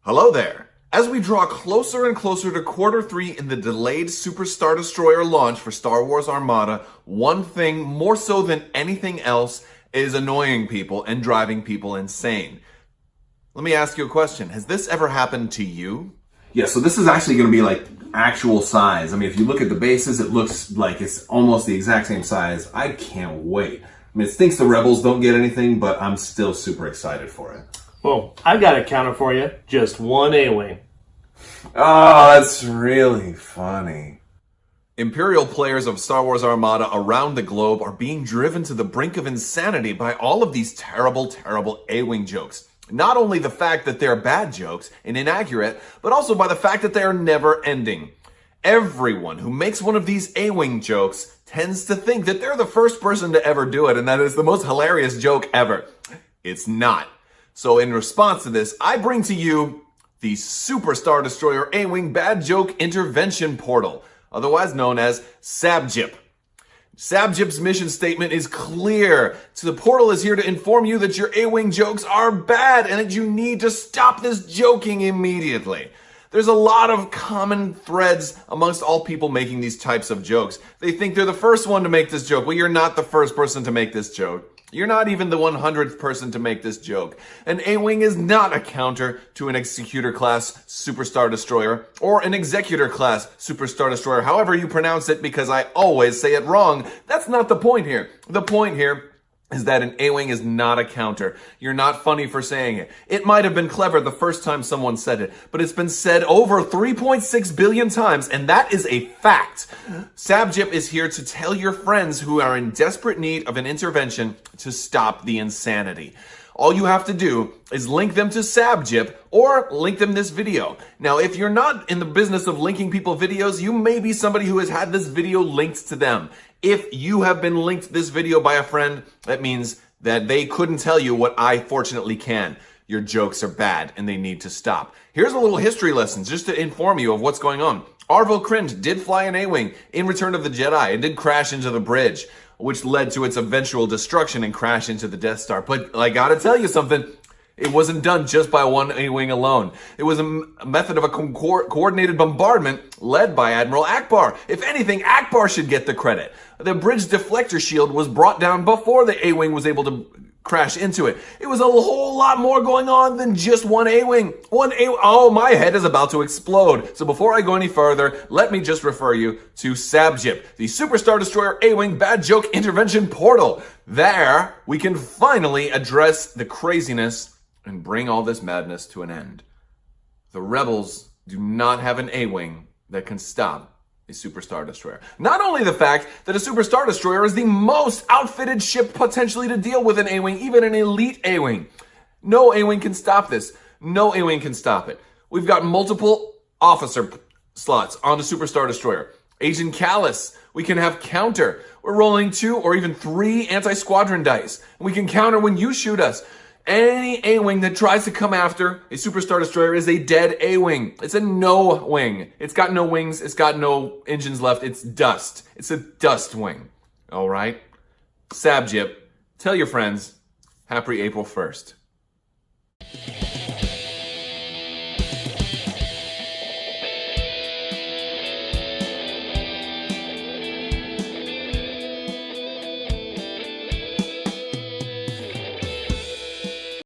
Hello there. As we draw closer and closer to Q3 in the delayed Super Star Destroyer launch for Star Wars Armada, one thing more so than anything else is annoying people and driving people insane. Let me ask you a question. Has this ever happened to you? Yeah, so this is actually going to be like actual size. I mean, if you look at the bases, it looks like it's almost the exact same size. I can't wait. I mean, it stinks the Rebels don't get anything, but I'm still super excited for it. Well, I got a counter for you. Just one A-Wing. Oh, that's really funny. Imperial players of Star Wars Armada around the globe are being driven to the brink of insanity by all of these terrible, terrible A-Wing jokes. Not only the fact that they're bad jokes and inaccurate, but also by the fact that they are never ending. Everyone who makes one of these A-Wing jokes tends to think that they're the first person to ever do it and that it's the most hilarious joke ever. It's not. So in response to this, I bring to you the Super Star Destroyer A-Wing Bad Joke Intervention Portal, otherwise known as SABJIP. SABJIP's mission statement is clear. So the portal is here to inform you that your A-Wing jokes are bad and that you need to stop this joking immediately. There's a lot of common threads amongst all people making these types of jokes. They think they're the first one to make this joke. Well, you're not the first person to make this joke. You're not even the 100th person to make this joke. An A-Wing is not a counter to an Executor class Super Star Destroyer or an Executor class Super Star Destroyer, however you pronounce it, because I always say it wrong. That's not the point here. The point here is that an A-Wing is not a counter. You're not funny for saying it. It might have been clever the first time someone said it, but it's been said over 3.6 billion times, and that is a fact. SABJIP is here to tell your friends who are in desperate need of an intervention to stop the insanity. All you have to do is link them to SABJIP or link them this video. Now, if you're not in the business of linking people videos, you may be somebody who has had this video linked to them. If you have been linked this video by a friend, that means that they couldn't tell you what I fortunately can. Your jokes are bad and they need to stop. Here's a little history lesson just to inform you of what's going on. Arvo Krint did fly an A-Wing in Return of the Jedi and did crash into the bridge, which led to its eventual destruction and crash into the Death Star. But I gotta tell you something. It wasn't done just by one A-Wing alone. It was a method of a coordinated bombardment led by Admiral Akbar. If anything, Akbar should get the credit. The bridge deflector shield was brought down before the A-Wing was able to crash into it. It was a whole lot more going on than just one A-Wing. Oh, my head is about to explode. So before I go any further, let me just refer you to SABJIP, the Super Star Destroyer A-Wing Bad Joke Intervention Portal. There, we can finally address the craziness and bring all this madness to an end. The Rebels do not have an A-Wing that can stop a Super Star Destroyer. Not only the fact that a Super Star Destroyer is the most outfitted ship potentially to deal with an A-Wing, even an elite A-Wing. No A-Wing can stop this. No A-Wing can stop it. We've got multiple officer slots on the Super Star Destroyer. Agent Callus, we can have counter. We're rolling 2 or even 3 anti-squadron dice. We can counter when you shoot us. Any A-Wing that tries to come after a Super Star Destroyer is a dead A-Wing. It's a no-wing. It's got no wings. It's got no engines left. It's dust. It's a dust wing. All right? SABJIP, tell your friends, happy April 1st.